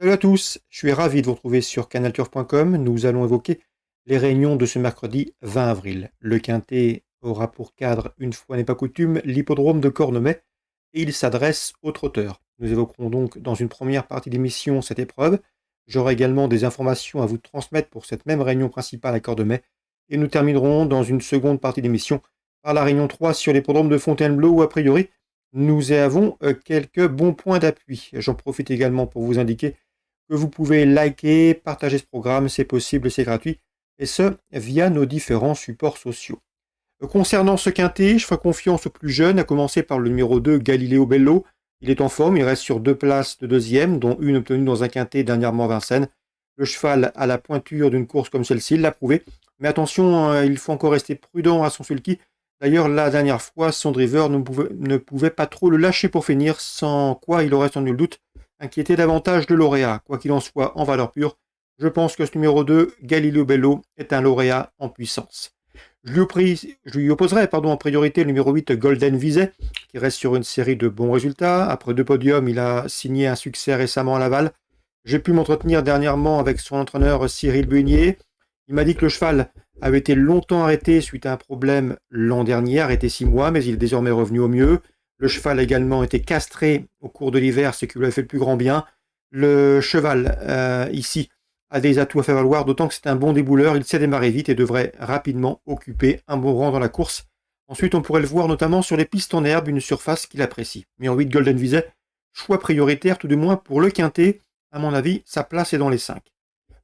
Salut à tous, je suis ravi de vous retrouver sur canalturf.com. Nous allons évoquer les réunions de ce mercredi 20 avril. Le Quintet aura pour cadre, une fois n'est pas coutume, l'hippodrome de Cornemay et il s'adresse aux trotteurs. Nous évoquerons donc dans une première partie d'émission cette épreuve. J'aurai également des informations à vous transmettre pour cette même réunion principale à Cornemay et nous terminerons dans une seconde partie d'émission par la réunion 3 sur l'hippodrome de Fontainebleau où a priori nous avons quelques bons points d'appui. J'en profite également pour vous indiquer que vous pouvez liker, partager ce programme, c'est possible, c'est gratuit, et ce, via nos différents supports sociaux. Concernant ce quintet, je ferai confiance aux plus jeunes, à commencer par le numéro 2, Galileo Bello. Il est en forme, il reste sur 2 places de deuxième, dont une obtenue dans un quintet dernièrement à Vincennes. Le cheval a la pointure d'une course comme celle-ci, il l'a prouvé. Mais attention, il faut encore rester prudent à son sulky. D'ailleurs, la dernière fois, son driver ne pouvait pas trop le lâcher pour finir, sans quoi il aurait sans nul doute inquiété davantage de lauréat. Quoi qu'il en soit, en valeur pure, je pense que ce numéro 2, Galileo Bello, est un lauréat en puissance. Je lui opposerai en priorité le numéro 8, Golden Viset, qui reste sur une série de bons résultats. Après 2 podiums, il a signé un succès récemment à Laval. J'ai pu m'entretenir dernièrement avec son entraîneur Cyril Bunier. Il m'a dit que le cheval avait été longtemps arrêté suite à un problème l'an dernier, arrêté 6 mois, mais il est désormais revenu au mieux. Le cheval a également été castré au cours de l'hiver, ce qui lui a fait le plus grand bien. Le cheval, ici, a des atouts à faire valoir, d'autant que c'est un bon débouleur, il sait démarrer vite et devrait rapidement occuper un bon rang dans la course. Ensuite, on pourrait le voir notamment sur les pistes en herbe, une surface qu'il apprécie. Mais en 8, Golden Viset, choix prioritaire tout du moins pour le quintet. À mon avis, sa place est dans les 5.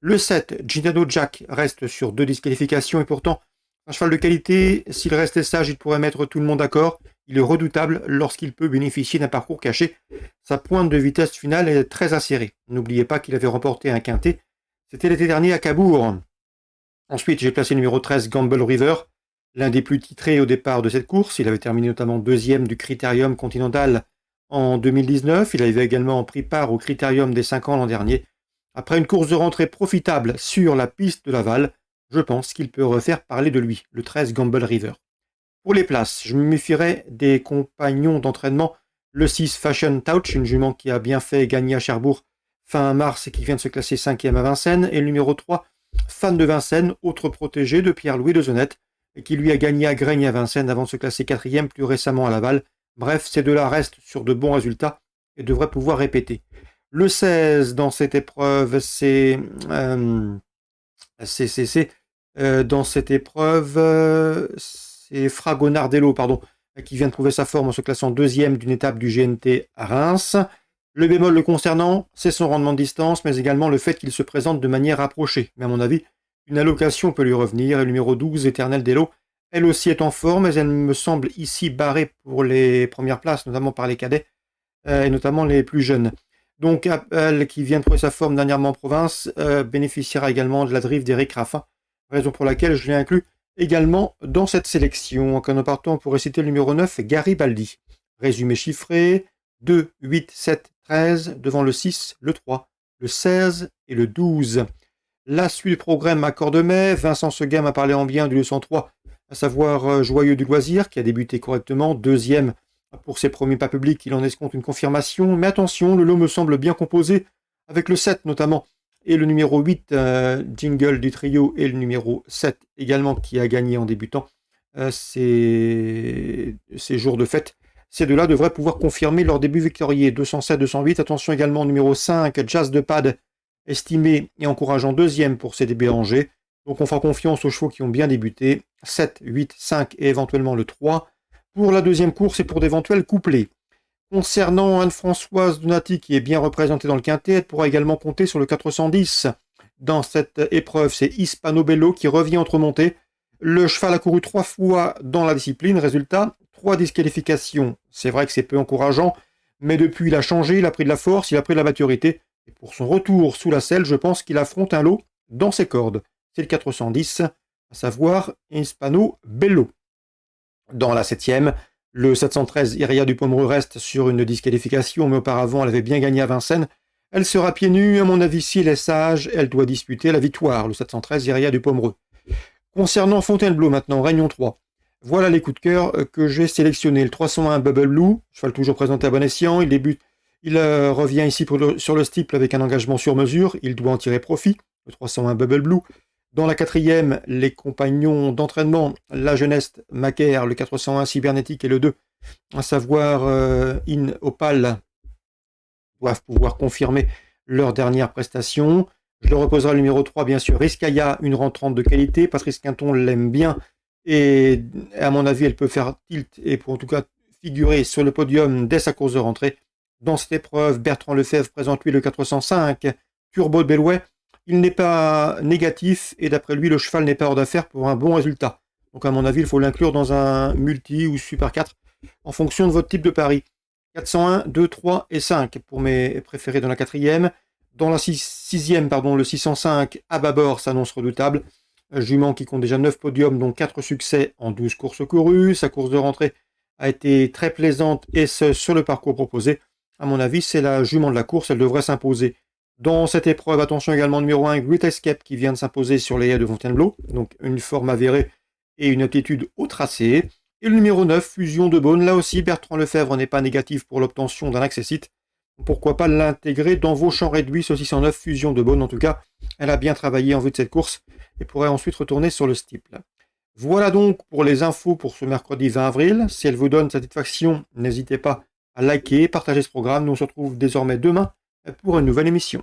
Le 7, Ginado Jack, reste sur 2 disqualifications et pourtant, un cheval de qualité, s'il restait sage, il pourrait mettre tout le monde d'accord. Il est redoutable lorsqu'il peut bénéficier d'un parcours caché. Sa pointe de vitesse finale est très acérée. N'oubliez pas qu'il avait remporté un quintet. C'était l'été dernier à Cabourg. Ensuite, j'ai placé le numéro 13, Gamble River, l'un des plus titrés au départ de cette course. Il avait terminé notamment deuxième du Critérium Continental en 2019. Il avait également pris part au Critérium des 5 ans l'an dernier. Après une course de rentrée profitable sur la piste de Laval, je pense qu'il peut refaire parler de lui, le 13 Gamble River. Pour les places, je me méfierais des compagnons d'entraînement. Le 6 Fashion Touch, une jument qui a bien fait gagner à Cherbourg fin mars et qui vient de se classer 5e à Vincennes. Et le numéro 3, Fan de Vincennes, autre protégé de Pierre-Louis de Zenette, et qui lui a gagné à Graigne à Vincennes avant de se classer 4e plus récemment à Laval. Bref, ces deux-là restent sur de bons résultats et devraient pouvoir répéter. Le 16 dans cette épreuve, c'est Fragonardello, qui vient de trouver sa forme en se classant 2e d'une étape du GNT à Reims. Le bémol le concernant, c'est son rendement de distance, mais également le fait qu'il se présente de manière rapprochée. Mais à mon avis, une allocation peut lui revenir. Et le numéro 12, Éternel Dello, elle aussi est en forme, mais elle me semble ici barrée pour les premières places, notamment par les cadets, et notamment les plus jeunes. Donc, elle, qui vient de trouver sa forme dernièrement en province, bénéficiera également de la drive d'Eric Raffin, raison pour laquelle je l'ai inclus également dans cette sélection. En partant, on pourrait citer le numéro 9, Garibaldi. Résumé chiffré, 2, 8, 7, 13, devant le 6, le 3, le 16 et le 12. La suite du programme à Cordemais, Vincent Seguin m'a parlé en bien du 203, à savoir Joyeux du Loisir, qui a débuté correctement, 2e pour ses premiers pas publics, il en escompte une confirmation, mais attention, le lot me semble bien composé, avec le 7 notamment, et le numéro 8, Jingle du trio, et le numéro 7 également, qui a gagné en débutant ces jours de fête. Ces deux-là devraient pouvoir confirmer leur début victorieux. 207, 208, attention également au numéro 5, Jazz de Pad, estimé et encourageant 2e pour ses débuts à Angers. Donc on fera confiance aux chevaux qui ont bien débuté. 7, 8, 5 et éventuellement le 3 pour la deuxième course et pour d'éventuels couplets. Concernant Anne-Françoise Donati qui est bien représentée dans le quintet, elle pourra également compter sur le 410. Dans cette épreuve, c'est Hispano Bello qui revient entre montées. Le cheval a couru 3 fois dans la discipline. Résultat, 3 disqualifications. C'est vrai que c'est peu encourageant, mais depuis il a changé, il a pris de la force, il a pris de la maturité. Et pour son retour sous la selle, je pense qu'il affronte un lot dans ses cordes. C'est le 410, à savoir Hispano Bello. Dans la 7e, le 713, Iria du Pomereux reste sur une disqualification, mais auparavant elle avait bien gagné à Vincennes. Elle sera pieds nus, à mon avis, si elle est sage, elle doit disputer la victoire, le 713, Iria du Pomereux. Concernant Fontainebleau maintenant, Réunion 3. Voilà les coups de cœur que j'ai sélectionnés. Le 301 Bubble Blue, cheval toujours présenté à bon escient, il Il revient ici sur le steeple avec un engagement sur mesure. Il doit en tirer profit. Le 301 Bubble Blue. Dans la quatrième, les compagnons d'entraînement, la jeunesse Macaire, le 401 Cybernétique et le 2, à savoir In Opal, doivent pouvoir confirmer leur dernière prestation. Je le reposerai le numéro 3, bien sûr. Riskaya, une rentrante de qualité. Patrice Quinton l'aime bien. Et à mon avis, elle peut faire tilt et pour en tout cas figurer sur le podium dès sa course de rentrée. Dans cette épreuve, Bertrand Lefebvre présente lui le 405 Turbo de Bellouet. Il n'est pas négatif et d'après lui, le cheval n'est pas hors d'affaire pour un bon résultat. Donc à mon avis, il faut l'inclure dans un multi ou Super 4 en fonction de votre type de pari. 401, 2, 3 et 5 pour mes préférés dans la quatrième. Dans la sixième, le 605 à bâbord s'annonce redoutable. Jument qui compte déjà 9 podiums, dont 4 succès en 12 courses courues. Sa course de rentrée a été très plaisante et ce sur le parcours proposé. À mon avis, c'est la jument de la course, elle devrait s'imposer. Dans cette épreuve, attention également numéro 1, Great Escape qui vient de s'imposer sur les haies de Fontainebleau, donc une forme avérée et une aptitude au tracé. Et le numéro 9, Fusion de Beaune, là aussi Bertrand Lefebvre n'est pas négatif pour l'obtention d'un accessite. Pourquoi pas l'intégrer dans vos champs réduits, ce 609 Fusion de Beaune, en tout cas, elle a bien travaillé en vue de cette course et pourrait ensuite retourner sur le steeple. Voilà donc pour les infos pour ce mercredi 20 avril. Si elle vous donne satisfaction, n'hésitez pas à liker, partager ce programme. Nous on se retrouve désormais demain pour une nouvelle émission.